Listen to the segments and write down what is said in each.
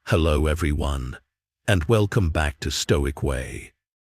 Hello everyone, and welcome back to Stoic Way,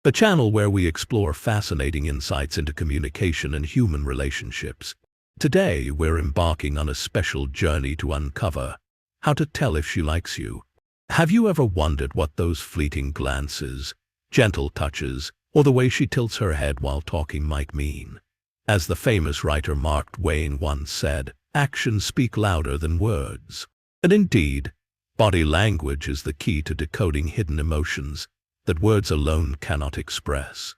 the channel where we explore fascinating insights into communication and human relationships. Today we're embarking on a special journey to uncover how to tell if she likes you. Have you ever wondered what those fleeting glances, gentle touches, or the way she tilts her head while talking might mean? As the famous writer Mark Twain once said, actions speak louder than words. And indeed, body language is the key to decoding hidden emotions that words alone cannot express.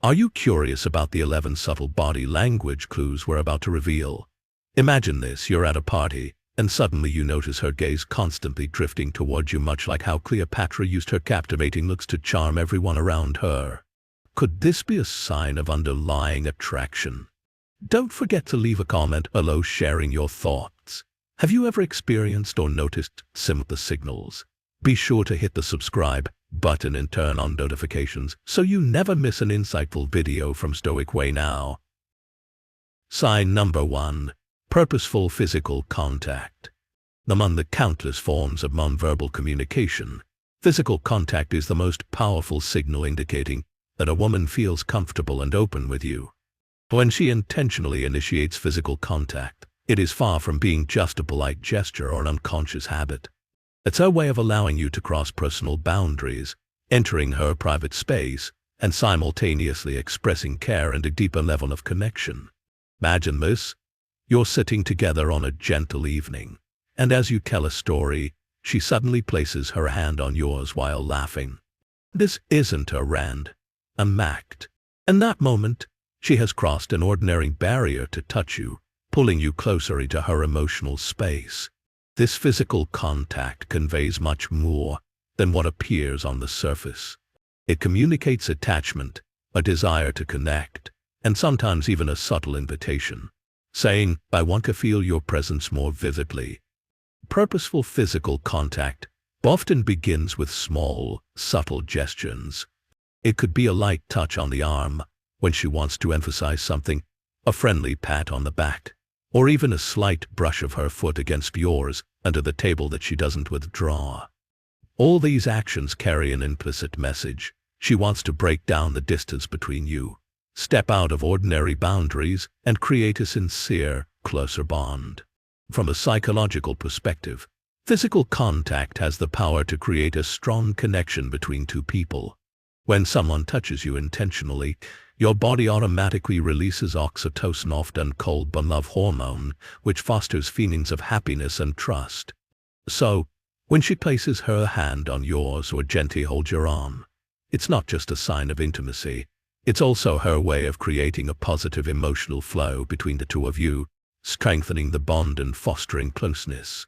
Are you curious about the 11 subtle body language clues we're about to reveal? Imagine this: you're at a party, and suddenly you notice her gaze constantly drifting toward you, much like how Cleopatra used her captivating looks to charm everyone around her. Could this be a sign of underlying attraction? Don't forget to leave a comment below sharing your thoughts. Have you ever experienced or noticed similar signals? Be sure to hit the subscribe button and turn on notifications so you never miss an insightful video from Stoic Way now. Sign number 1. Purposeful physical contact. Among the countless forms of nonverbal communication, physical contact is the most powerful signal indicating that a woman feels comfortable and open with you. When she intentionally initiates physical contact, it is far from being just a polite gesture or an unconscious habit. It's her way of allowing you to cross personal boundaries, entering her private space, and simultaneously expressing care and a deeper level of connection. Imagine this: you're sitting together on a gentle evening, and as you tell a story, she suddenly places her hand on yours while laughing. This isn't a act. In that moment, she has crossed an ordinary barrier to touch you, pulling you closer into her emotional space. This physical contact conveys much more than what appears on the surface. It communicates attachment, a desire to connect, and sometimes even a subtle invitation, saying, "I want to feel your presence more vividly." Purposeful physical contact often begins with small, subtle gestures. It could be a light touch on the arm when she wants to emphasize something, a friendly pat on the back, or even a slight brush of her foot against yours under the table that she doesn't withdraw. All these actions carry an implicit message. She wants to break down the distance between you, step out of ordinary boundaries, and create a sincere, closer bond. From a psychological perspective, physical contact has the power to create a strong connection between two people. When someone touches you intentionally, your body automatically releases oxytocin, often called the love hormone, which fosters feelings of happiness and trust. So, when she places her hand on yours or gently holds your arm, it's not just a sign of intimacy. It's also her way of creating a positive emotional flow between the two of you, strengthening the bond and fostering closeness.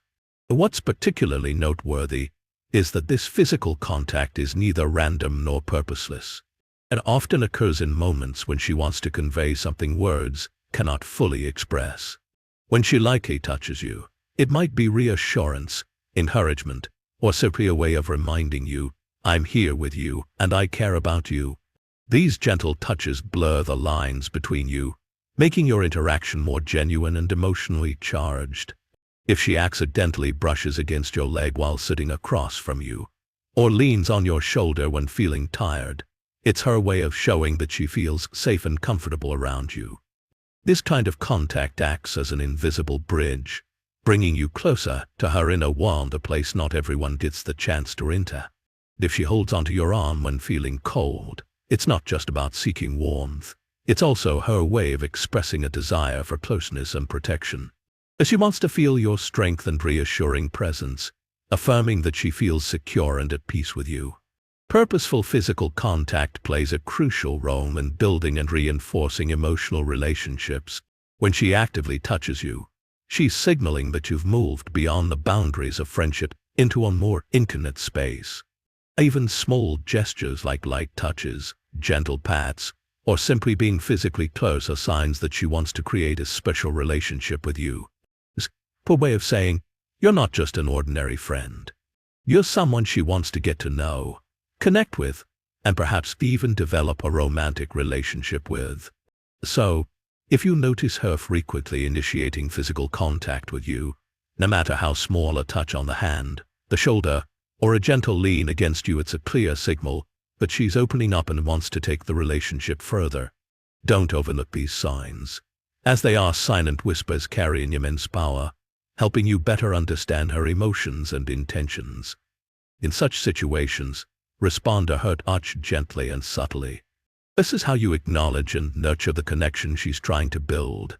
What's particularly noteworthy is that this physical contact is neither random nor purposeless. It often occurs in moments when she wants to convey something words cannot fully express. When she lightly touches you, it might be reassurance, encouragement, or simply a way of reminding you, "I'm here with you and I care about you." These gentle touches blur the lines between you, making your interaction more genuine and emotionally charged. If she accidentally brushes against your leg while sitting across from you, or leans on your shoulder when feeling tired, it's her way of showing that she feels safe and comfortable around you. This kind of contact acts as an invisible bridge, bringing you closer to her inner world, a place not everyone gets the chance to enter. If she holds onto your arm when feeling cold, it's not just about seeking warmth. It's also her way of expressing a desire for closeness and protection. She wants to feel your strength and reassuring presence, affirming that she feels secure and at peace with you. Purposeful physical contact plays a crucial role in building and reinforcing emotional relationships. When she actively touches you, she's signaling that you've moved beyond the boundaries of friendship into a more intimate space. Even small gestures like light touches, gentle pats, or simply being physically close are signs that she wants to create a special relationship with you. It's a way of saying, you're not just an ordinary friend. You're someone she wants to get to know, connect with, and perhaps even develop a romantic relationship with. So, if you notice her frequently initiating physical contact with you, no matter how small a touch on the hand, the shoulder, or a gentle lean against you, it's a clear signal that she's opening up and wants to take the relationship further. Don't overlook these signs, as they are silent whispers carrying immense power, helping you better understand her emotions and intentions. In such situations, respond to her touch gently and subtly. This is how you acknowledge and nurture the connection she's trying to build.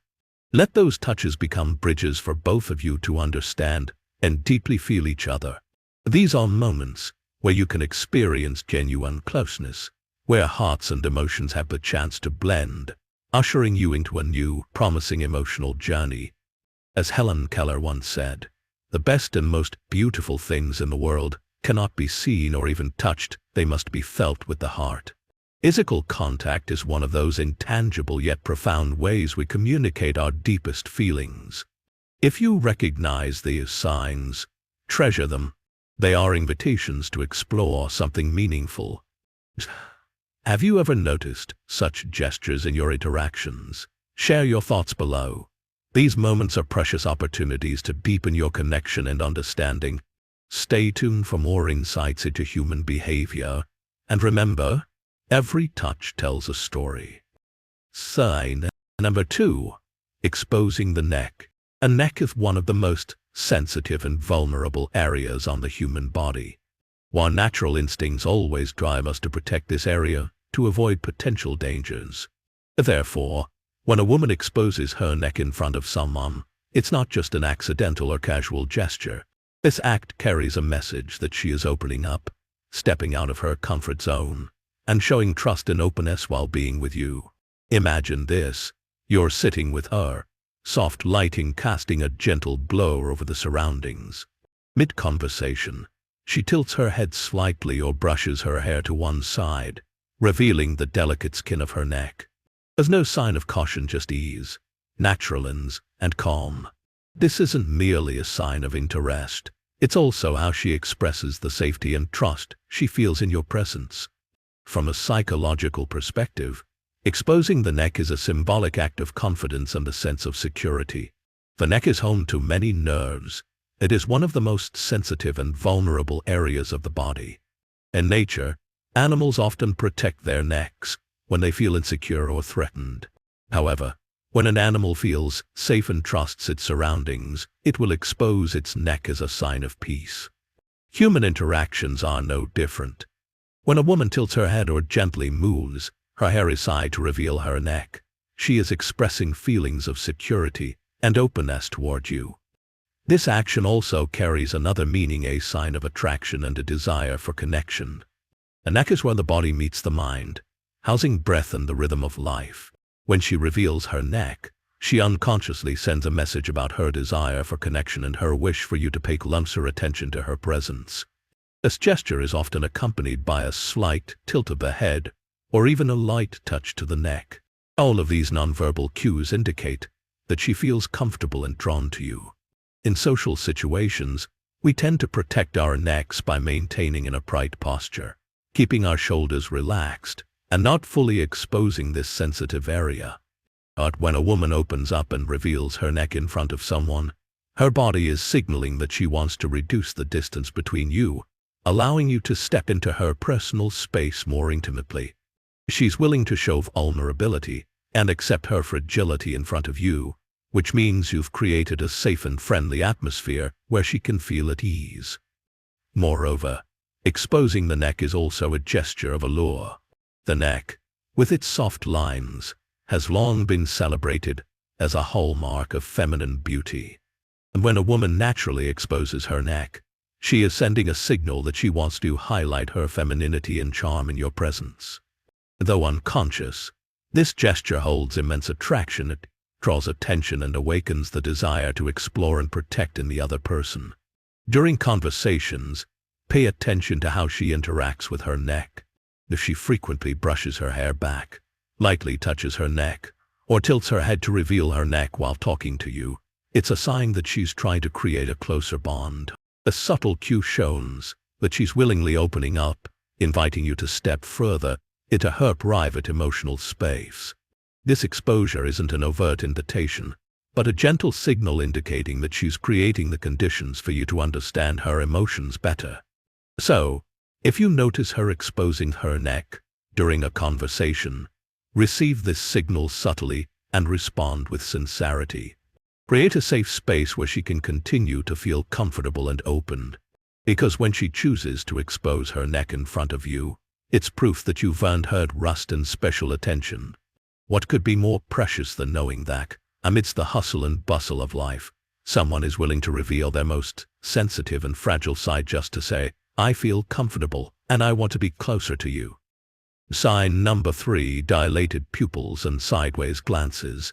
Let those touches become bridges for both of you to understand and deeply feel each other. These are moments where you can experience genuine closeness, where hearts and emotions have the chance to blend, ushering you into a new, promising emotional journey. As Helen Keller once said, the best and most beautiful things in the world cannot be seen or even touched, they must be felt with the heart. Physical contact is one of those intangible yet profound ways we communicate our deepest feelings. If you recognize these signs, treasure them. They are invitations to explore something meaningful. Have you ever noticed such gestures in your interactions? Share your thoughts below. These moments are precious opportunities to deepen your connection and understanding. Stay tuned for more insights into human behavior. And remember, every touch tells a story. Sign number 2. Exposing the neck. A neck is one of the most sensitive and vulnerable areas on the human body. While natural instincts always drive us to protect this area to avoid potential dangers. Therefore, when a woman exposes her neck in front of someone, it's not just an accidental or casual gesture. This act carries a message that she is opening up, stepping out of her comfort zone, and showing trust and openness while being with you. Imagine this. You're sitting with her, soft lighting casting a gentle glow over the surroundings. Mid-conversation, she tilts her head slightly or brushes her hair to one side, revealing the delicate skin of her neck. There's no sign of caution, just ease, naturalness, and calm. This isn't merely a sign of interest. It's also how she expresses the safety and trust she feels in your presence. From a psychological perspective, exposing the neck is a symbolic act of confidence and a sense of security. The neck is home to many nerves. It is one of the most sensitive and vulnerable areas of the body. In nature, animals often protect their necks when they feel insecure or threatened. However, when an animal feels safe and trusts its surroundings, it will expose its neck as a sign of peace. Human interactions are no different. When a woman tilts her head or gently moves her hair aside to reveal her neck, she is expressing feelings of security and openness toward you. This action also carries another meaning, a sign of attraction and a desire for connection. The neck is where the body meets the mind, housing breath and the rhythm of life. When she reveals her neck, she unconsciously sends a message about her desire for connection and her wish for you to pay closer attention to her presence. This gesture is often accompanied by a slight tilt of the head, or even a light touch to the neck. All of these nonverbal cues indicate that she feels comfortable and drawn to you. In social situations, we tend to protect our necks by maintaining an upright posture, keeping our shoulders relaxed, and not fully exposing this sensitive area. But when a woman opens up and reveals her neck in front of someone, her body is signaling that she wants to reduce the distance between you, allowing you to step into her personal space more intimately. She's willing to show vulnerability and accept her fragility in front of you, which means you've created a safe and friendly atmosphere where she can feel at ease. Moreover, exposing the neck is also a gesture of allure. The neck, with its soft lines, has long been celebrated as a hallmark of feminine beauty. And when a woman naturally exposes her neck, she is sending a signal that she wants to highlight her femininity and charm in your presence. Though unconscious, this gesture holds immense attraction. It draws attention and awakens the desire to explore and protect in the other person. During conversations, pay attention to how she interacts with her neck. If she frequently brushes her hair back, lightly touches her neck, or tilts her head to reveal her neck while talking to you, it's a sign that she's trying to create a closer bond. A subtle cue shows that she's willingly opening up, inviting you to step further into her private emotional space. This exposure isn't an overt invitation, but a gentle signal indicating that she's creating the conditions for you to understand her emotions better. So, if you notice her exposing her neck during a conversation, receive this signal subtly and respond with sincerity. Create a safe space where she can continue to feel comfortable and open. Because when she chooses to expose her neck in front of you, it's proof that you've earned her trust and special attention. What could be more precious than knowing that, amidst the hustle and bustle of life, someone is willing to reveal their most sensitive and fragile side just to say, "I feel comfortable, and I want to be closer to you." Sign number 3, dilated pupils and sideways glances.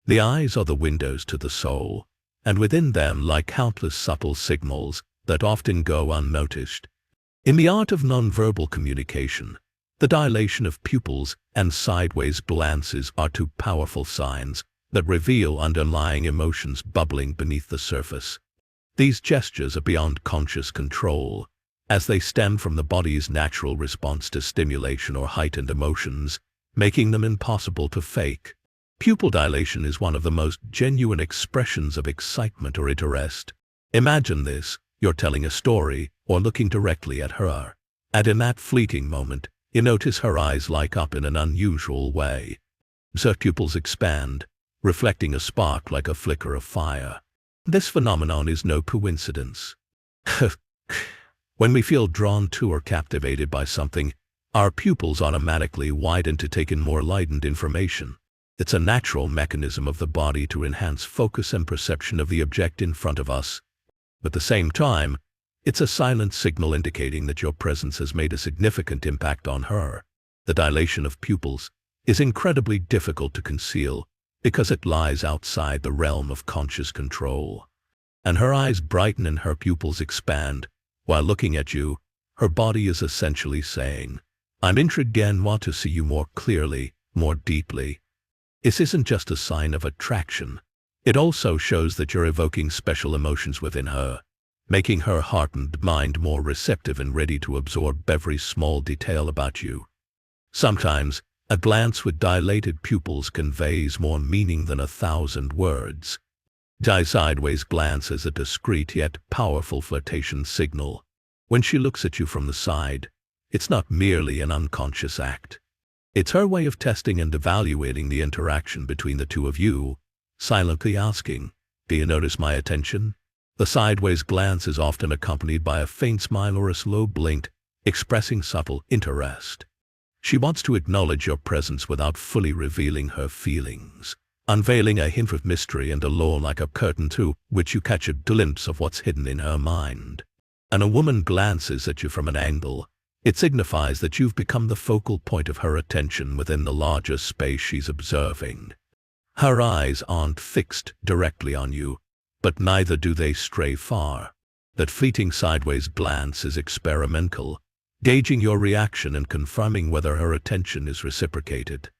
The eyes are the windows to the soul, and within them lie countless subtle signals that often go unnoticed. In the art of nonverbal communication, the dilation of pupils and sideways glances are two powerful signs that reveal underlying emotions bubbling beneath the surface. These gestures are beyond conscious control, as they stem from the body's natural response to stimulation or heightened emotions, making them impossible to fake. Pupil dilation is one of the most genuine expressions of excitement or interest. Imagine this: you're telling a story or looking directly at her, and in that fleeting moment, you notice her eyes light up in an unusual way. Her pupils expand, reflecting a spark like a flicker of fire. This phenomenon is no coincidence. When we feel drawn to or captivated by something, our pupils automatically widen to take in more lightened information. It's a natural mechanism of the body to enhance focus and perception of the object in front of us. At the same time, it's a silent signal indicating that your presence has made a significant impact on her. The dilation of pupils is incredibly difficult to conceal because it lies outside the realm of conscious control. And her eyes brighten and her pupils expand. While looking at you, her body is essentially saying, "I'm intrigued and want to see you more clearly, more deeply." This isn't just a sign of attraction. It also shows that you're evoking special emotions within her, making her heart and mind more receptive and ready to absorb every small detail about you. Sometimes, a glance with dilated pupils conveys more meaning than 1,000 words. Die sideways glance is a discreet yet powerful flirtation signal. When she looks at you from the side, it's not merely an unconscious act. It's her way of testing and evaluating the interaction between the two of you, silently asking, "Do you notice my attention?" The sideways glance is often accompanied by a faint smile or a slow blink, expressing subtle interest. She wants to acknowledge your presence without fully revealing her feelings, unveiling a hint of mystery and allure like a curtain through which you catch a glimpse of what's hidden in her mind. And a woman glances at you from an angle. It signifies that you've become the focal point of her attention within the larger space she's observing. Her eyes aren't fixed directly on you, but neither do they stray far. That fleeting sideways glance is experimental, gauging your reaction and confirming whether her attention is reciprocated.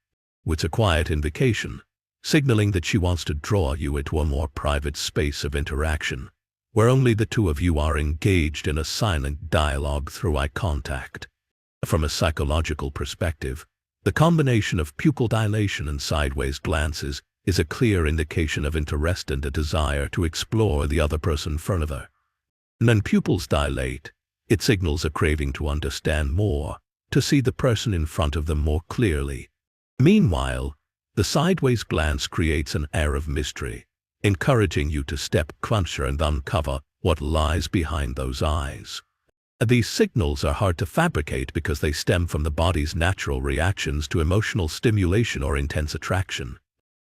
It's a quiet invocation, signaling that she wants to draw you into a more private space of interaction, where only the two of you are engaged in a silent dialogue through eye contact. From a psychological perspective, the combination of pupil dilation and sideways glances is a clear indication of interest and a desire to explore the other person further. And when pupils dilate, it signals a craving to understand more, to see the person in front of them more clearly. Meanwhile, the sideways glance creates an air of mystery, encouraging you to step closer and uncover what lies behind those eyes. These signals are hard to fabricate because they stem from the body's natural reactions to emotional stimulation or intense attraction.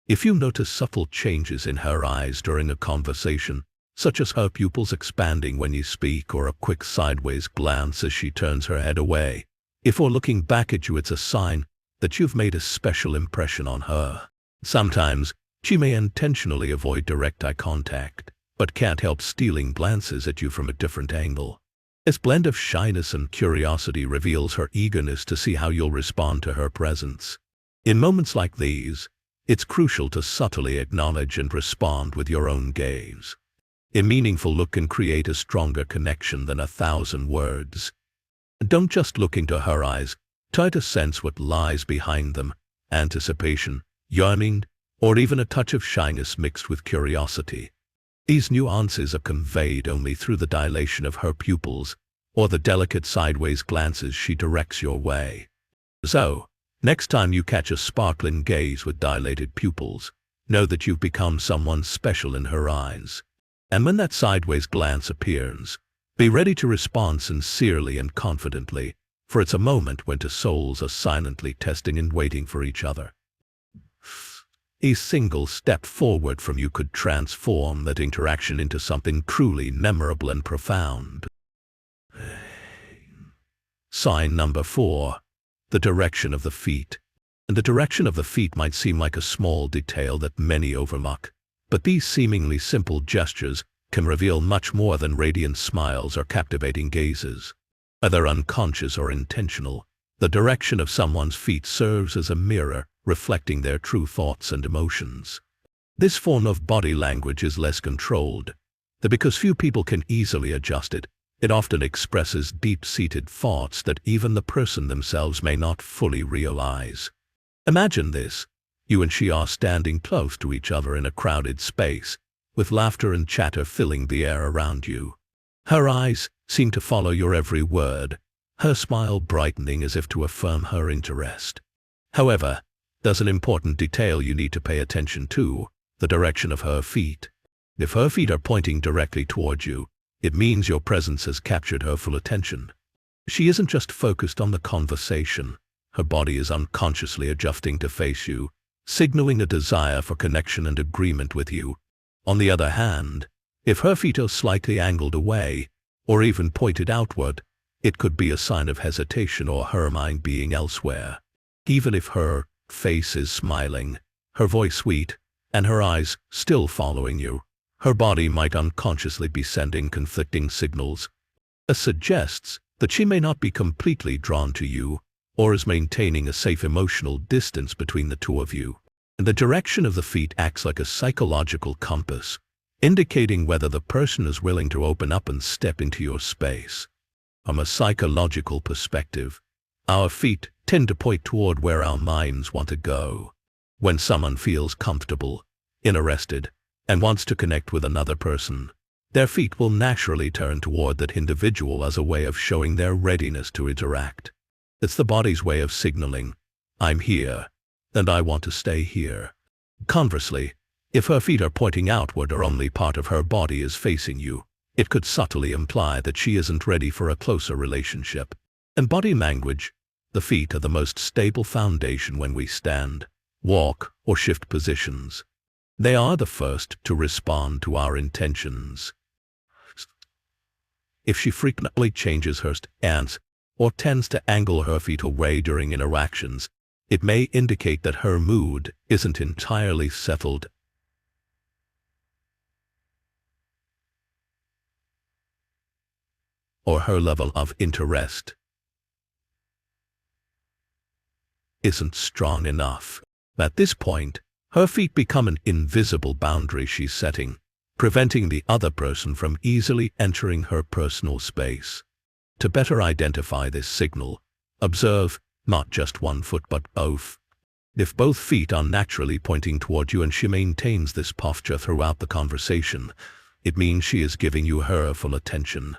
If you notice subtle changes in her eyes during a conversation, such as her pupils expanding when you speak or a quick sideways glance as she turns her head away, if or looking back at you, it's a sign that you've made a special impression on her. Sometimes, she may intentionally avoid direct eye contact, but can't help stealing glances at you from a different angle. This blend of shyness and curiosity reveals her eagerness to see how you'll respond to her presence. In moments like these, it's crucial to subtly acknowledge and respond with your own gaze. A meaningful look can create a stronger connection than 1,000 words. Don't just look into her eyes, try to sense what lies behind them: anticipation, yearning, or even a touch of shyness mixed with curiosity. These nuances are conveyed only through the dilation of her pupils, or the delicate sideways glances she directs your way. So, next time you catch a sparkling gaze with dilated pupils, know that you've become someone special in her eyes. And when that sideways glance appears, be ready to respond sincerely and confidently, for it's a moment when two souls are silently testing and waiting for each other. A single step forward from you could transform that interaction into something truly memorable and profound. Sign number 4. The direction of the feet. And the direction of the feet might seem like a small detail that many overlook, but these seemingly simple gestures can reveal much more than radiant smiles or captivating gazes. Whether unconscious or intentional, the direction of someone's feet serves as a mirror, reflecting their true thoughts and emotions. This form of body language is less controlled, that because few people can easily adjust it, it often expresses deep-seated thoughts that even the person themselves may not fully realize. Imagine this. You and she are standing close to each other in a crowded space, with laughter and chatter filling the air around you. Her eyes seem to follow your every word, her smile brightening as if to affirm her interest. However, there's an important detail you need to pay attention to: the direction of her feet. If her feet are pointing directly toward you, it means your presence has captured her full attention. She isn't just focused on the conversation. Her body is unconsciously adjusting to face you, signaling a desire for connection and agreement with you. On the other hand, if her feet are slightly angled away, or even pointed outward, it could be a sign of hesitation or her mind being elsewhere. Even if her face is smiling, her voice sweet, and her eyes still following you, her body might unconsciously be sending conflicting signals. This suggests that she may not be completely drawn to you, or is maintaining a safe emotional distance between the two of you. And the direction of the feet acts like a psychological compass, indicating whether the person is willing to open up and step into your space. From a psychological perspective, our feet tend to point toward where our minds want to go. When someone feels comfortable, interested, and wants to connect with another person, their feet will naturally turn toward that individual as a way of showing their readiness to interact. It's the body's way of signaling, "I'm here, and I want to stay here." Conversely, if her feet are pointing outward or only part of her body is facing you, it could subtly imply that she isn't ready for a closer relationship. In body language, the feet are the most stable foundation when we stand, walk, or shift positions. They are the first to respond to our intentions. If she frequently changes her stance or tends to angle her feet away during interactions, it may indicate that her mood isn't entirely settled, or her level of interest isn't strong enough. At this point, her feet become an invisible boundary she's setting, preventing the other person from easily entering her personal space. To better identify this signal, observe not just one foot but both. If both feet are naturally pointing toward you and she maintains this posture throughout the conversation, it means she is giving you her full attention.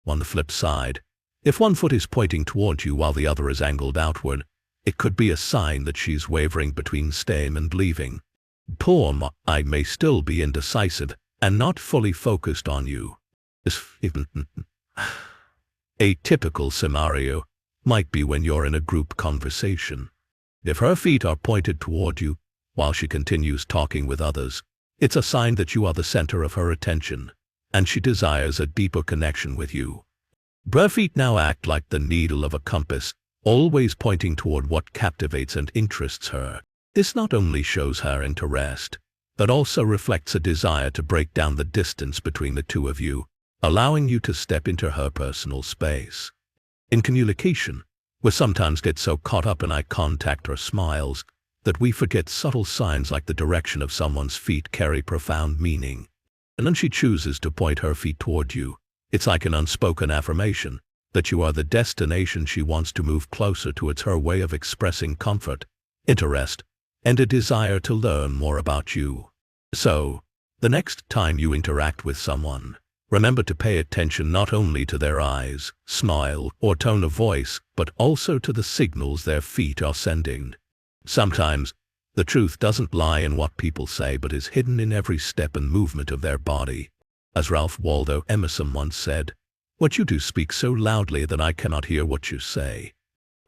On the flip side, if one foot is pointing toward you while the other is angled outward, it could be a sign that she's wavering between staying and leaving. Poor eye may still be indecisive and not fully focused on you. A typical scenario might be when you're in a group conversation. If her feet are pointed toward you while she continues talking with others, it's a sign that you are the center of her attention, and she desires a deeper connection with you. Her feet now act like the needle of a compass, always pointing toward what captivates and interests her. This not only shows her interest, but also reflects a desire to break down the distance between the two of you, allowing you to step into her personal space. In communication, we sometimes get so caught up in eye contact or smiles that we forget subtle signs like the direction of someone's feet carry profound meaning. And when she chooses to point her feet toward you, it's like an unspoken affirmation that you are the destination she wants to move closer to. It's her way of expressing comfort, interest, and a desire to learn more about you. So, the next time you interact with someone, Remember to pay attention not only to their eyes, smile, or tone of voice, but also to the signals their feet are sending. Sometimes, the truth doesn't lie in what people say but is hidden in every step and movement of their body. As Ralph Waldo Emerson once said, "What you do speaks so loudly that I cannot hear what you say."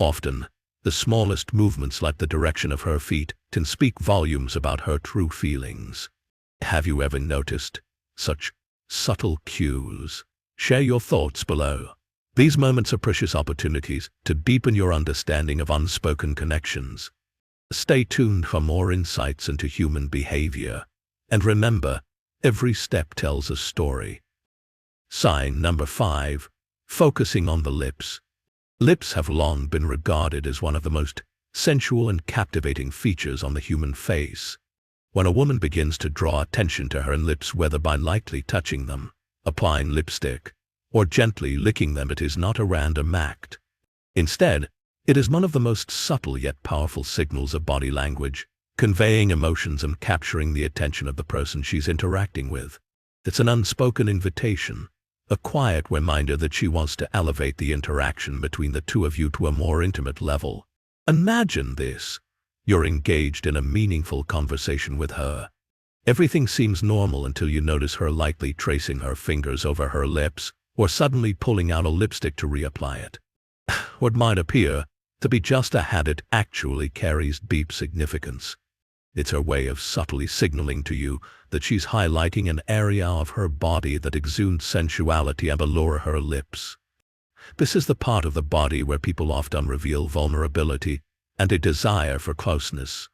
Often, the smallest movements like the direction of her feet can speak volumes about her true feelings. Have you ever noticed such subtle cues? Share your thoughts below. These moments are precious opportunities to deepen your understanding of unspoken connections. Stay tuned for more insights into human behavior. And remember, every step tells a story. Sign number 5. Focusing on the lips. Lips have long been regarded as one of the most sensual and captivating features on the human face. When a woman begins to draw attention to her lips, whether by lightly touching them, applying lipstick, or gently licking them, it is not a random act. Instead, it is one of the most subtle yet powerful signals of body language, conveying emotions and capturing the attention of the person she's interacting with. It's an unspoken invitation, a quiet reminder that she wants to elevate the interaction between the two of you to a more intimate level. Imagine this. You're engaged in a meaningful conversation with her. Everything seems normal until you notice her lightly tracing her fingers over her lips, or suddenly pulling out a lipstick to reapply it. What might appear to be just a habit actually carries deep significance. It's her way of subtly signaling to you that she's highlighting an area of her body that exudes sensuality and allure. Her lips. This is the part of the body where people often reveal vulnerability and a desire for closeness.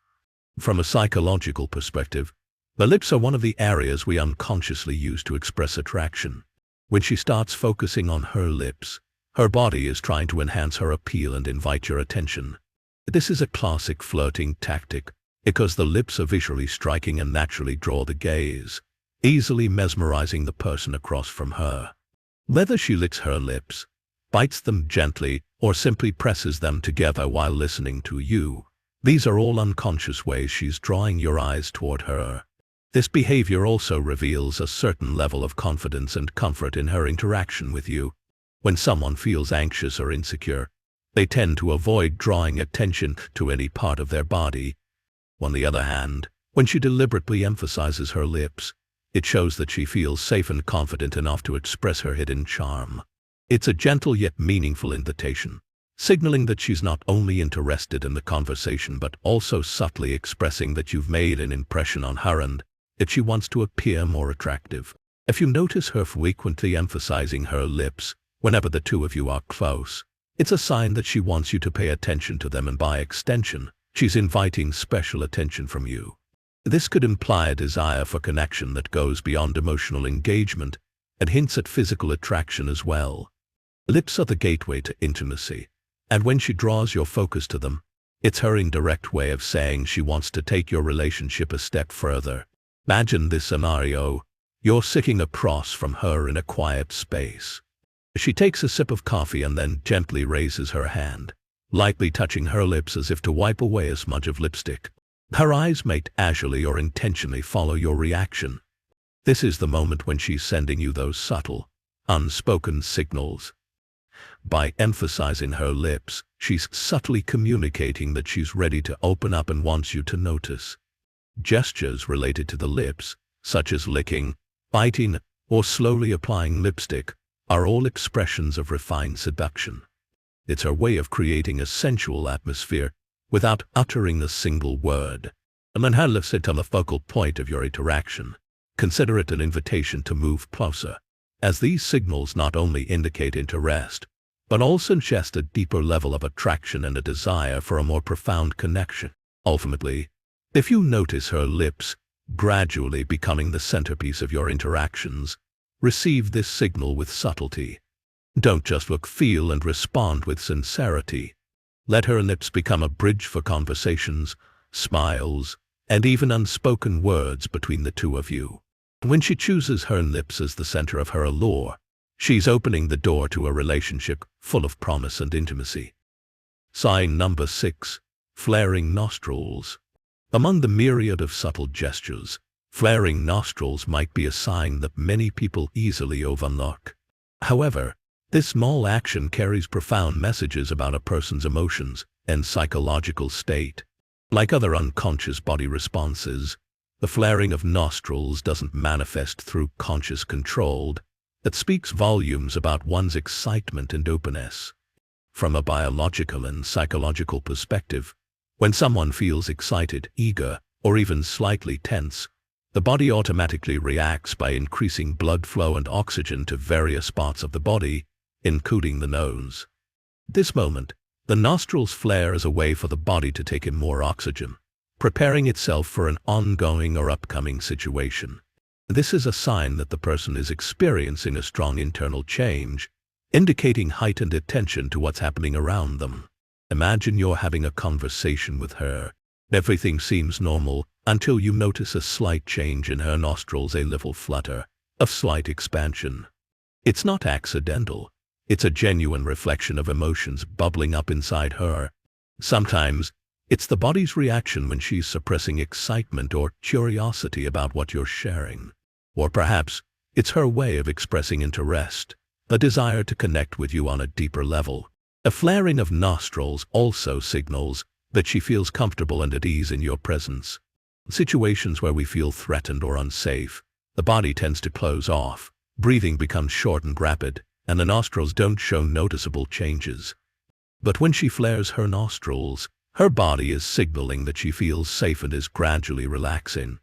From a psychological perspective, the lips are one of the areas we unconsciously use to express attraction. When she starts focusing on her lips, her body is trying to enhance her appeal and invite your attention. This is a classic flirting tactic because the lips are visually striking and naturally draw the gaze, easily mesmerizing the person across from her. Whether she licks her lips, bites them gently, or simply presses them together while listening to you, these are all unconscious ways she's drawing your eyes toward her. This behavior also reveals a certain level of confidence and comfort in her interaction with you. When someone feels anxious or insecure, they tend to avoid drawing attention to any part of their body. On the other hand, when she deliberately emphasizes her lips, it shows that she feels safe and confident enough to express her hidden charm. It's a gentle yet meaningful invitation, signaling that she's not only interested in the conversation but also subtly expressing that you've made an impression on her and that she wants to appear more attractive. If you notice her frequently emphasizing her lips whenever the two of you are close, it's a sign that she wants you to pay attention to them, and by extension, she's inviting special attention from you. This could imply a desire for connection that goes beyond emotional engagement and hints at physical attraction as well. Lips are the gateway to intimacy, and when she draws your focus to them, it's her indirect way of saying she wants to take your relationship a step further. Imagine this scenario. You're sitting across from her in a quiet space. She takes a sip of coffee and then gently raises her hand, lightly touching her lips as if to wipe away a smudge of lipstick. Her eyes may casually or intentionally follow your reaction. This is the moment when she's sending you those subtle, unspoken signals. By emphasizing her lips, she's subtly communicating that she's ready to open up and wants you to notice. Gestures related to the lips, such as licking, biting, or slowly applying lipstick, are all expressions of refined seduction. It's her way of creating a sensual atmosphere without uttering a single word. And when her lips sit on the focal point of your interaction, consider it an invitation to move closer, as these signals not only indicate interest, but also suggest a deeper level of attraction and a desire for a more profound connection. Ultimately, if you notice her lips gradually becoming the centerpiece of your interactions, receive this signal with subtlety. Don't just look, feel, and respond with sincerity. Let her lips become a bridge for conversations, smiles, and even unspoken words between the two of you. When she chooses her lips as the center of her allure, she's opening the door to a relationship full of promise and intimacy. Sign number 6. Flaring nostrils. Among the myriad of subtle gestures, Flaring nostrils might be a sign that many people easily overlook. However, this small action carries profound messages about a person's emotions and psychological state. Like other unconscious body responses, the flaring of nostrils doesn't manifest through conscious control. It speaks volumes about one's excitement and openness. From a biological and psychological perspective, when someone feels excited, eager, or even slightly tense, the body automatically reacts by increasing blood flow and oxygen to various parts of the body, including the nose. This moment, the nostrils flare as a way for the body to take in more oxygen, preparing itself for an ongoing or upcoming situation. This is a sign that the person is experiencing a strong internal change, indicating heightened attention to what's happening around them. Imagine you're having a conversation with her. Everything seems normal until you notice a slight change in her nostrils, a little flutter, a slight expansion. It's not accidental. It's a genuine reflection of emotions bubbling up inside her. Sometimes, it's the body's reaction when she's suppressing excitement or curiosity about what you're sharing. Or perhaps, it's her way of expressing interest, the desire to connect with you on a deeper level. A flaring of nostrils also signals that she feels comfortable and at ease in your presence. In situations where we feel threatened or unsafe, the body tends to close off, breathing becomes short and rapid, and the nostrils don't show noticeable changes. But when she flares her nostrils, her body is signaling that she feels safe and is gradually relaxing.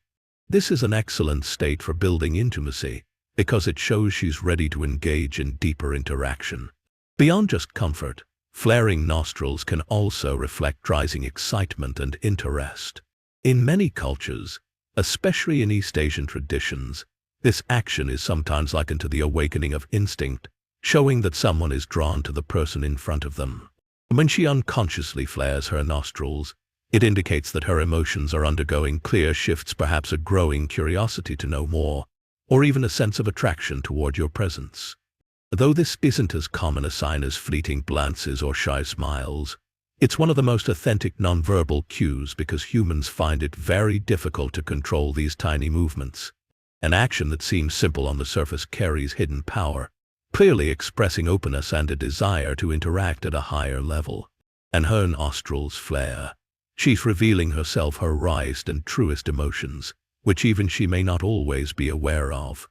This is an excellent state for building intimacy, because it shows she's ready to engage in deeper interaction. Beyond just comfort, flaring nostrils can also reflect rising excitement and interest. In many cultures, especially in East Asian traditions, this action is sometimes likened to the awakening of instinct, showing that someone is drawn to the person in front of them. When she unconsciously flares her nostrils, it indicates that her emotions are undergoing clear shifts, perhaps a growing curiosity to know more, or even a sense of attraction toward your presence. Though this isn't as common a sign as fleeting glances or shy smiles, it's one of the most authentic nonverbal cues because humans find it very difficult to control these tiny movements. An action that seems simple on the surface carries hidden power, clearly expressing openness and a desire to interact at a higher level. And her nostrils flare. She's revealing herself, her rawest and truest emotions, which even she may not always be aware of.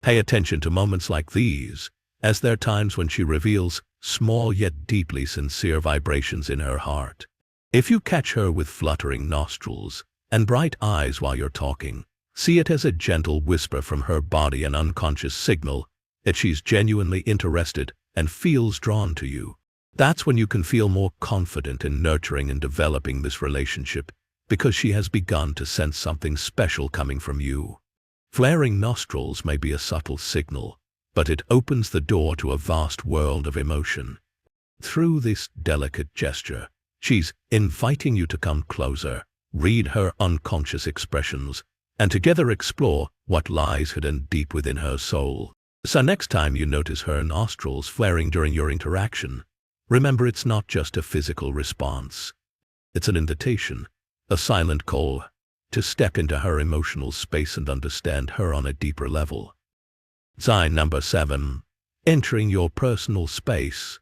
Pay attention to moments like these, as they're times when she reveals small yet deeply sincere vibrations in her heart. If you catch her with fluttering nostrils and bright eyes while you're talking, see it as a gentle whisper from her body, an unconscious signal that she's genuinely interested and feels drawn to you. That's when you can feel more confident in nurturing and developing this relationship, because she has begun to sense something special coming from you. Flaring nostrils may be a subtle signal, but it opens the door to a vast world of emotion. Through this delicate gesture, she's inviting you to come closer, read her unconscious expressions, and together explore what lies hidden deep within her soul. So next time you notice her nostrils flaring during your interaction, remember it's not just a physical response. It's an invitation, a silent call, to step into her emotional space and understand her on a deeper level. Sign number 7. Entering your personal space.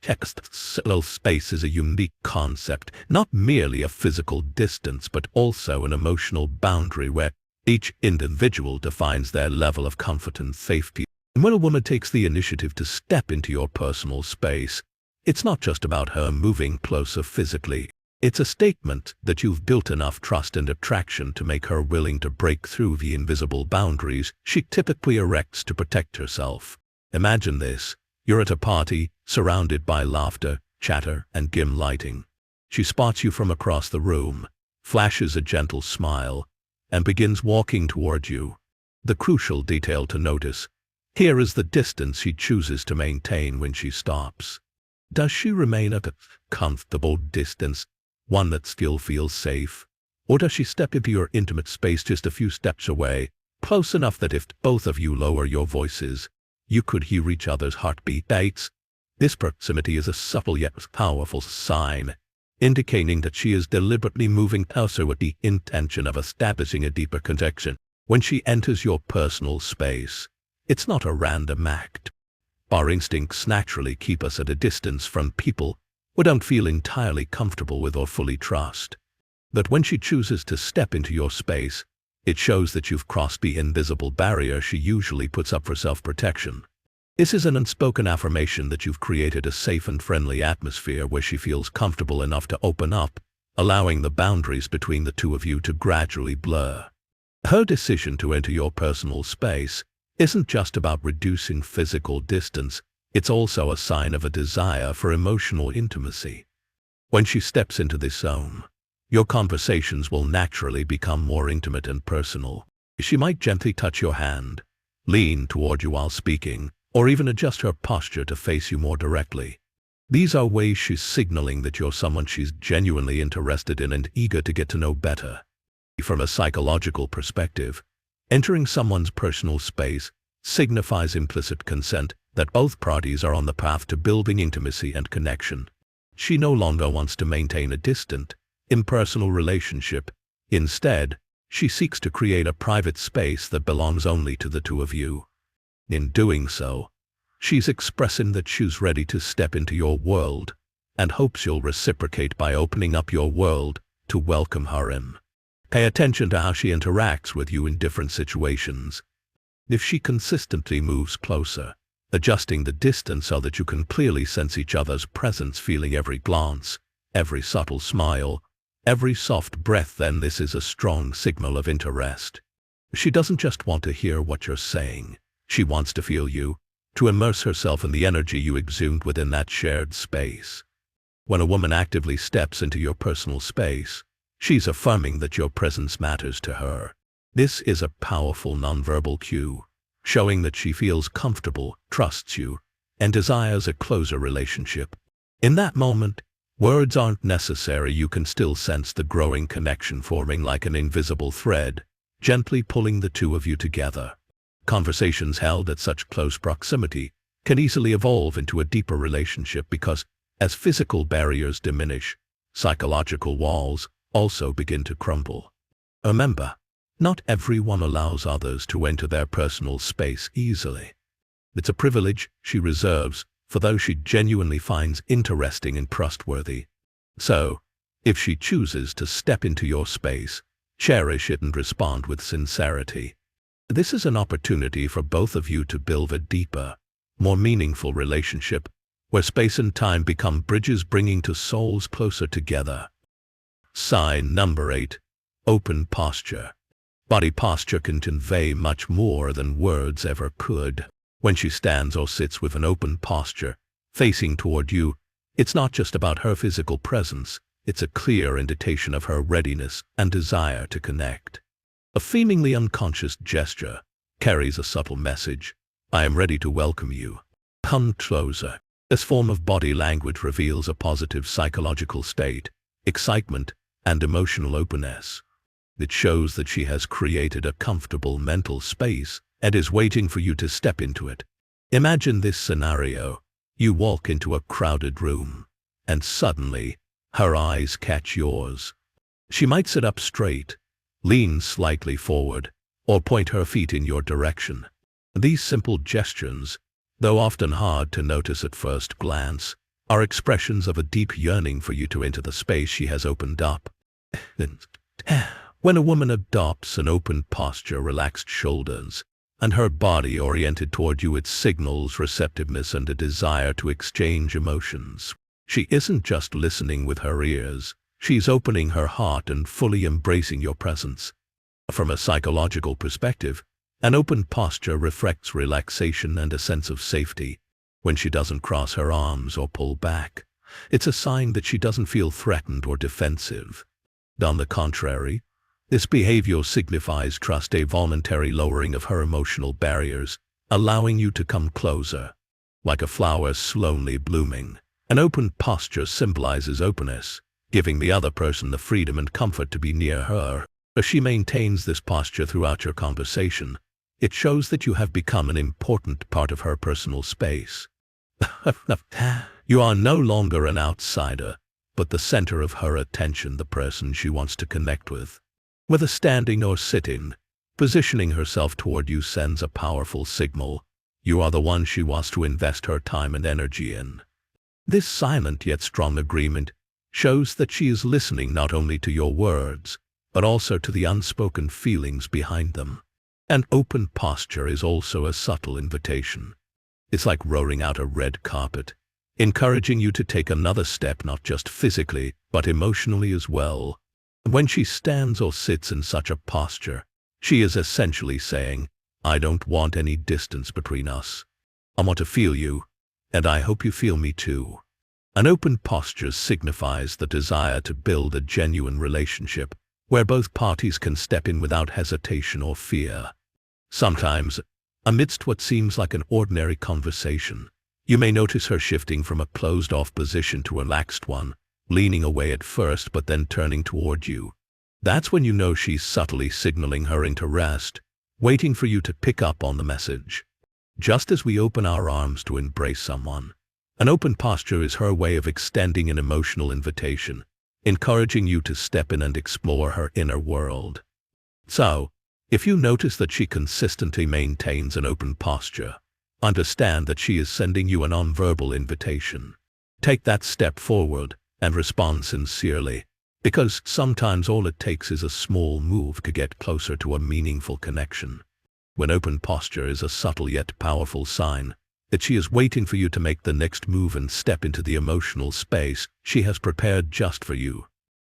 Personal space is a unique concept, not merely a physical distance but also an emotional boundary where each individual defines their level of comfort and safety. When a woman takes the initiative to step into your personal space, it's not just about her moving closer physically. It's a statement that you've built enough trust and attraction to make her willing to break through the invisible boundaries she typically erects to protect herself. Imagine this. You're at a party, surrounded by laughter, chatter, and dim lighting. She spots you from across the room, flashes a gentle smile, and begins walking toward you. The crucial detail to notice here is the distance she chooses to maintain when she stops. Does she remain at a comfortable distance, one that still feels safe? Or does she step into your intimate space just a few steps away, close enough that if both of you lower your voices, you could hear each other's heartbeats? This proximity is a subtle yet powerful sign. indicating that she is deliberately moving closer with the intention of establishing a deeper connection. When she enters your personal space, it's not a random act. Our instincts naturally keep us at a distance from people we don't feel entirely comfortable with or fully trust. But when she chooses to step into your space, it shows that you've crossed the invisible barrier she usually puts up for self-protection. This is an unspoken affirmation that you've created a safe and friendly atmosphere where she feels comfortable enough to open up, allowing the boundaries between the two of you to gradually blur. Her decision to enter your personal space isn't just about reducing physical distance, it's also a sign of a desire for emotional intimacy. When she steps into this zone, your conversations will naturally become more intimate and personal. She might gently touch your hand, lean toward you while speaking, or even adjust her posture to face you more directly. These are ways she's signaling that you're someone she's genuinely interested in and eager to get to know better. From a psychological perspective, entering someone's personal space signifies implicit consent that both parties are on the path to building intimacy and connection. She no longer wants to maintain a distant, impersonal relationship. Instead, she seeks to create a private space that belongs only to the two of you. In doing so, she's expressing that she's ready to step into your world and hopes you'll reciprocate by opening up your world to welcome her in. Pay attention to how she interacts with you in different situations. If she consistently moves closer, adjusting the distance so that you can clearly sense each other's presence, feeling every glance, every subtle smile, every soft breath, then this is a strong signal of interest. She doesn't just want to hear what you're saying. She wants to feel you, to immerse herself in the energy you exude within that shared space. When a woman actively steps into your personal space, she's affirming that your presence matters to her. This is a powerful nonverbal cue, showing that she feels comfortable, trusts you, and desires a closer relationship. In that moment, words aren't necessary. You can still sense the growing connection forming like an invisible thread, gently pulling the two of you together. Conversations held at such close proximity can easily evolve into a deeper relationship because, as physical barriers diminish, psychological walls also begin to crumble. Remember, not everyone allows others to enter their personal space easily. It's a privilege she reserves for those she genuinely finds interesting and trustworthy. So, if she chooses to step into your space, cherish it and respond with sincerity. This is an opportunity for both of you to build a deeper, more meaningful relationship, where space and time become bridges bringing two souls closer together. Sign number 8. Open posture. Body posture can convey much more than words ever could. When she stands or sits with an open posture, facing toward you, it's not just about her physical presence, it's a clear indication of her readiness and desire to connect. A seemingly unconscious gesture carries a subtle message. I am ready to welcome you. Come closer. This form of body language reveals a positive psychological state, excitement, and emotional openness. It shows that she has created a comfortable mental space and is waiting for you to step into it. Imagine this scenario. You walk into a crowded room, and suddenly, her eyes catch yours. She might sit up straight, lean slightly forward, or point her feet in your direction. These simple gestures, though often hard to notice at first glance, are expressions of a deep yearning for you to enter the space she has opened up. When a woman adopts an open posture, relaxed shoulders, and her body oriented toward you, it signals receptiveness and a desire to exchange emotions. She isn't just listening with her ears, she's opening her heart and fully embracing your presence. From a psychological perspective, an open posture reflects relaxation and a sense of safety. When she doesn't cross her arms or pull back, it's a sign that she doesn't feel threatened or defensive. On the contrary, this behavior signifies trust, a voluntary lowering of her emotional barriers, allowing you to come closer. Like a flower slowly blooming, an open posture symbolizes openness, giving the other person the freedom and comfort to be near her. As she maintains this posture throughout your conversation, it shows that you have become an important part of her personal space. You are no longer an outsider, but the center of her attention, the person she wants to connect with. Whether standing or sitting, positioning herself toward you sends a powerful signal. You are the one she wants to invest her time and energy in. This silent yet strong agreement shows that she is listening not only to your words, but also to the unspoken feelings behind them. An open posture is also a subtle invitation. It's like rolling out a red carpet, encouraging you to take another step, not just physically, but emotionally as well. When she stands or sits in such a posture, she is essentially saying, I don't want any distance between us. I want to feel you, and I hope you feel me too. An open posture signifies the desire to build a genuine relationship, where both parties can step in without hesitation or fear. Sometimes, amidst what seems like an ordinary conversation, you may notice her shifting from a closed-off position to a relaxed one, leaning away at first but then turning toward you. That's when you know she's subtly signaling her interest, waiting for you to pick up on the message. Just as we open our arms to embrace someone, an open posture is her way of extending an emotional invitation, encouraging you to step in and explore her inner world. So, if you notice that she consistently maintains an open posture, understand that she is sending you a nonverbal invitation. Take that step forward and respond sincerely, because sometimes all it takes is a small move to get closer to a meaningful connection. When open posture is a subtle yet powerful sign that she is waiting for you to make the next move and step into the emotional space she has prepared just for you.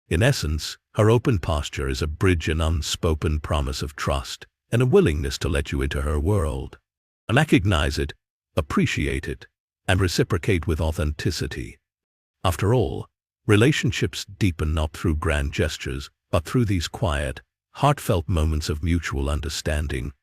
In essence, her open posture is a bridge, an unspoken promise of trust, and a willingness to let you into her world. Recognize it, appreciate it, and reciprocate with authenticity. After all, relationships deepen not through grand gestures, but through these quiet, heartfelt moments of mutual understanding.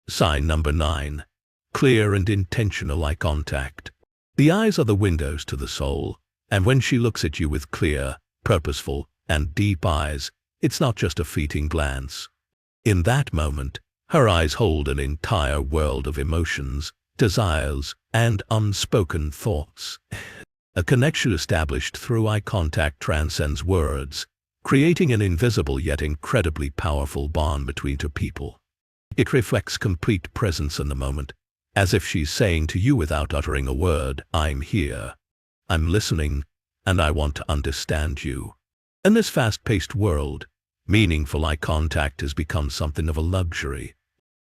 Sign number 9. Clear and intentional eye contact. The eyes are the windows to the soul, and when she looks at you with clear, purposeful, and deep eyes, it's not just a fleeting glance. In that moment, her eyes hold an entire world of emotions, desires, and unspoken thoughts. A connection established through eye contact transcends words, creating an invisible yet incredibly powerful bond between two people. It reflects complete presence in the moment, as if she's saying to you without uttering a word, I'm here, I'm listening, and I want to understand you. In this fast-paced world, meaningful eye contact has become something of a luxury.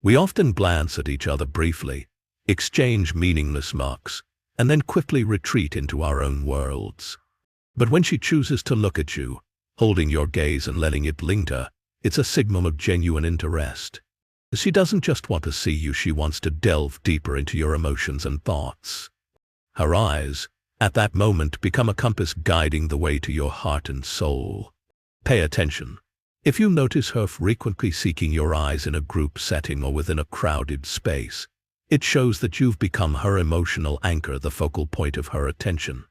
We often glance at each other briefly, exchange meaningless looks, and then quickly retreat into our own worlds. But when she chooses to look at you, holding your gaze and letting it linger, it's a signal of genuine interest. She doesn't just want to see you, she wants to delve deeper into your emotions and thoughts. Her eyes, at that moment, become a compass guiding the way to your heart and soul. Pay attention. If you notice her frequently seeking your eyes in a group setting or within a crowded space, it shows that you've become her emotional anchor, the focal point of her attention.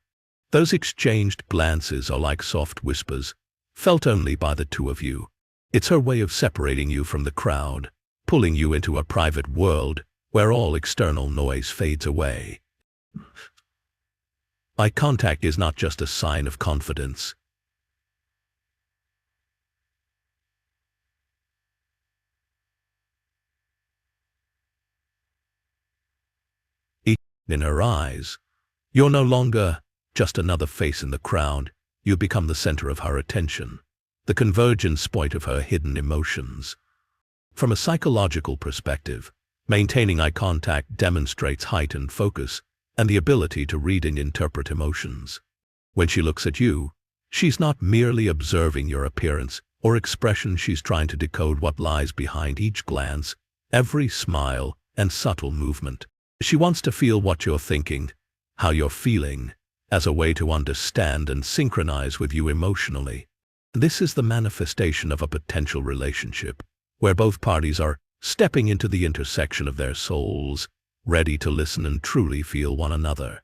Those exchanged glances are like soft whispers, felt only by the two of you. It's her way of separating you from the crowd, pulling you into a private world where all external noise fades away. Eye contact is not just a sign of confidence. In her eyes, you're no longer just another face in the crowd. You become the center of her attention, the convergence point of her hidden emotions. From a psychological perspective, maintaining eye contact demonstrates heightened focus and the ability to read and interpret emotions. When she looks at you, she's not merely observing your appearance or expression, she's trying to decode what lies behind each glance, every smile, and subtle movement. She wants to feel what you're thinking, how you're feeling, as a way to understand and synchronize with you emotionally. This is the manifestation of a potential relationship, where both parties are stepping into the intersection of their souls, ready to listen and truly feel one another.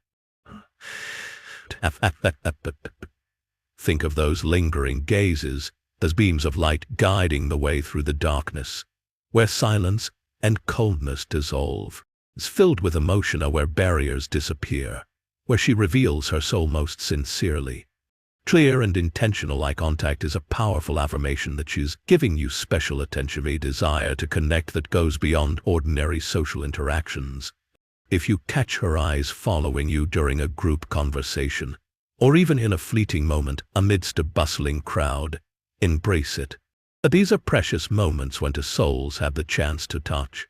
Think of those lingering gazes as beams of light guiding the way through the darkness, where silence and coldness dissolve. It's filled with emotion, where barriers disappear, where she reveals her soul most sincerely. Clear and intentional eye contact is a powerful affirmation that she's giving you special attention, a desire to connect that goes beyond ordinary social interactions. If you catch her eyes following you during a group conversation, or even in a fleeting moment amidst a bustling crowd, embrace it. These are precious moments when two souls have the chance to touch.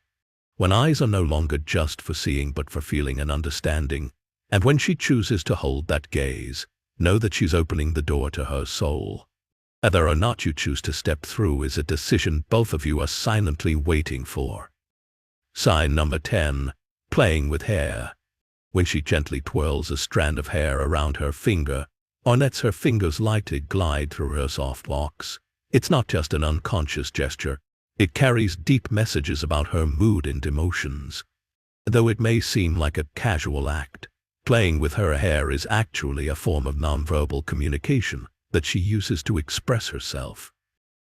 When eyes are no longer just for seeing but for feeling and understanding, and when she chooses to hold that gaze, know that she's opening the door to her soul. Whether or not you choose to step through is a decision both of you are silently waiting for. Sign number 10. Playing with hair. When she gently twirls a strand of hair around her finger, or lets her fingers lightly glide through her soft locks, it's not just an unconscious gesture. It carries deep messages about her mood and emotions. Though it may seem like a casual act, playing with her hair is actually a form of nonverbal communication that she uses to express herself.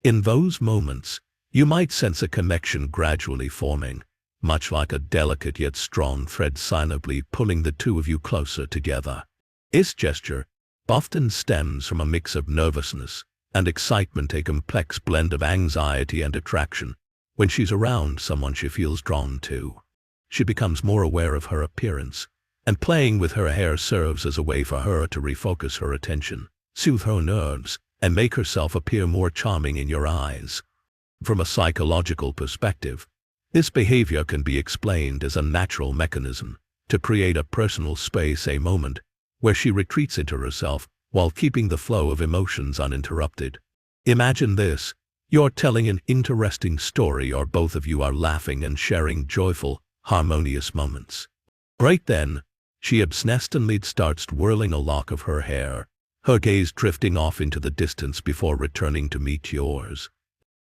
In those moments, you might sense a connection gradually forming, much like a delicate yet strong thread silently pulling the two of you closer together. This gesture often stems from a mix of nervousness and excitement, a complex blend of anxiety and attraction. When she's around someone she feels drawn to, she becomes more aware of her appearance, and playing with her hair serves as a way for her to refocus her attention, soothe her nerves, and make herself appear more charming in your eyes. From a psychological perspective, this behavior can be explained as a natural mechanism to create a personal space, a moment where she retreats into herself while keeping the flow of emotions uninterrupted. Imagine this: you're telling an interesting story, or both of you are laughing and sharing joyful, harmonious moments. Right then, she absently starts twirling a lock of her hair, her gaze drifting off into the distance before returning to meet yours.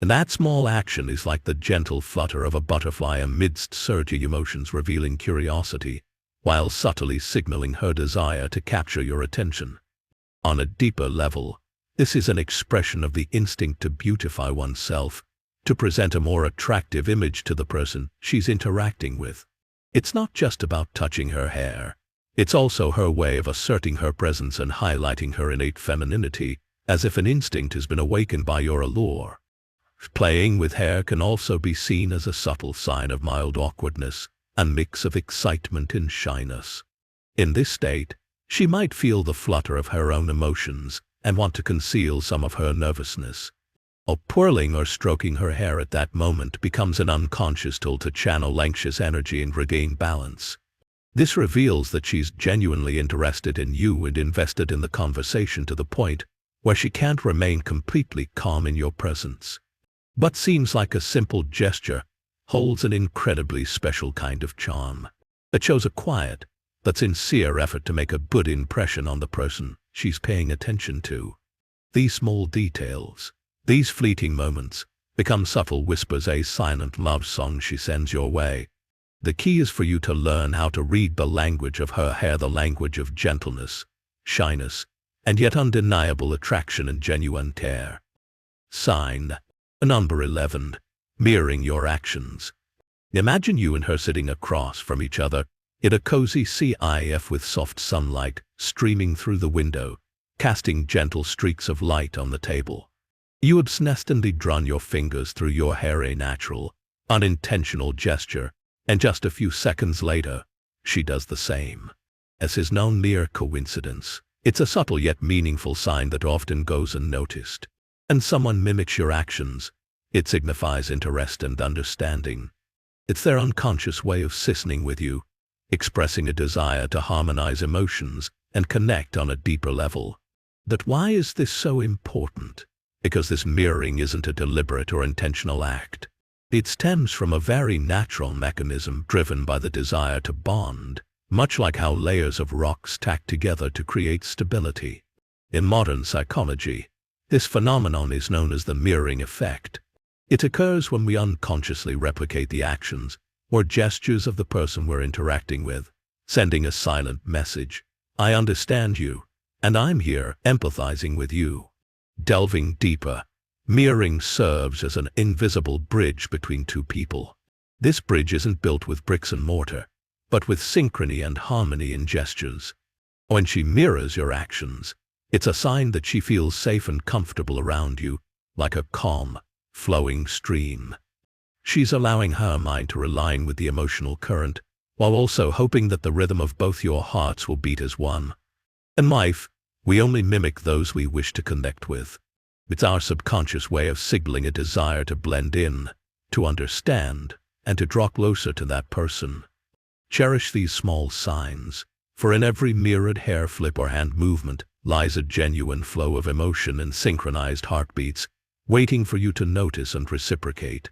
And that small action is like the gentle flutter of a butterfly amidst surging emotions, revealing curiosity, while subtly signaling her desire to capture your attention. On a deeper level, this is an expression of the instinct to beautify oneself, to present a more attractive image to the person she's interacting with. It's not just about touching her hair. It's also her way of asserting her presence and highlighting her innate femininity, as if an instinct has been awakened by your allure. Playing with hair can also be seen as a subtle sign of mild awkwardness, a mix of excitement and shyness. In this state, she might feel the flutter of her own emotions and want to conceal some of her nervousness. Twirling or stroking her hair at that moment becomes an unconscious tool to channel anxious energy and regain balance. This reveals that she's genuinely interested in you and invested in the conversation to the point where she can't remain completely calm in your presence. What seems like a simple gesture holds an incredibly special kind of charm. It shows a quiet but sincere effort to make a good impression on the person she's paying attention to. These small details, these fleeting moments, become subtle whispers, a silent love song she sends your way. The key is for you to learn how to read the language of her hair, the language of gentleness, shyness, and yet undeniable attraction and genuine care. Sign number 11. Mirroring your actions. Imagine you and her sitting across from each other in a cozy CIF with soft sunlight streaming through the window, casting gentle streaks of light on the table. You absently run your fingers through your hair, a natural, unintentional gesture, and just a few seconds later, she does the same. This is no mere coincidence. It's a subtle yet meaningful sign that often goes unnoticed. And someone mimics your actions, it signifies interest and understanding. It's their unconscious way of listening with you, expressing a desire to harmonize emotions and connect on a deeper level. But why is this so important? Because this mirroring isn't a deliberate or intentional act. It stems from a very natural mechanism driven by the desire to bond, much like how layers of rocks tack together to create stability. In modern psychology, this phenomenon is known as the mirroring effect. It occurs when we unconsciously replicate the actions or gestures of the person we're interacting with, sending a silent message: I understand you, and I'm here empathizing with you. Delving deeper, mirroring serves as an invisible bridge between two people. This bridge isn't built with bricks and mortar, but with synchrony and harmony in gestures. When she mirrors your actions, It's a sign that she feels safe and comfortable around you, like a calm, flowing stream. She's allowing her mind to align with the emotional current, while also hoping that the rhythm of both your hearts will beat as one. In life, we only mimic those we wish to connect with. It's our subconscious way of signaling a desire to blend in, to understand, and to draw closer to that person. Cherish these small signs, for in every mirrored hair flip or hand movement lies a genuine flow of emotion and synchronized heartbeats, waiting for you to notice and reciprocate.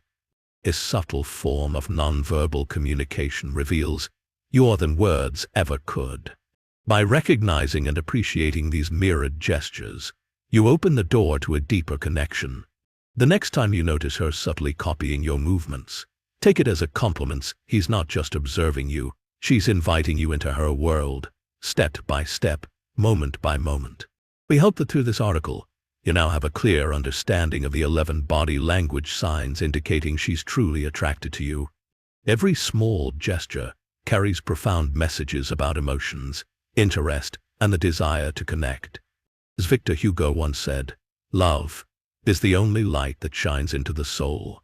A subtle form of nonverbal communication reveals more than words ever could. By recognizing and appreciating these mirrored gestures, you open the door to a deeper connection. The next time you notice her subtly copying your movements, take it as a compliment. He's not just observing you, she's inviting you into her world, step by step, moment by moment. We hope that through this article, you now have a clear understanding of the 11 body language signs indicating she's truly attracted to you. Every small gesture carries profound messages about emotions, interest, and the desire to connect. As Victor Hugo once said, "Love is the only light that shines into the soul."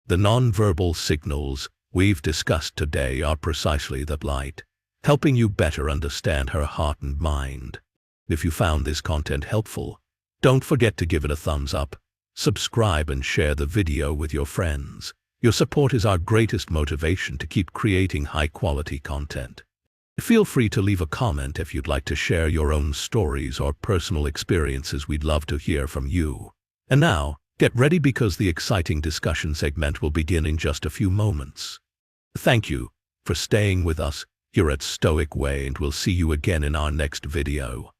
The nonverbal signals we've discussed today are precisely that light, helping you better understand her heart and mind. If you found this content helpful, don't forget to give it a thumbs up, subscribe, and share the video with your friends. Your support is our greatest motivation to keep creating high-quality content. Feel free to leave a comment if you'd like to share your own stories or personal experiences. We'd love to hear from you. And now, get ready because the exciting discussion segment will begin in just a few moments. Thank you for staying with us here at Stoic Way, and we'll see you again in our next video.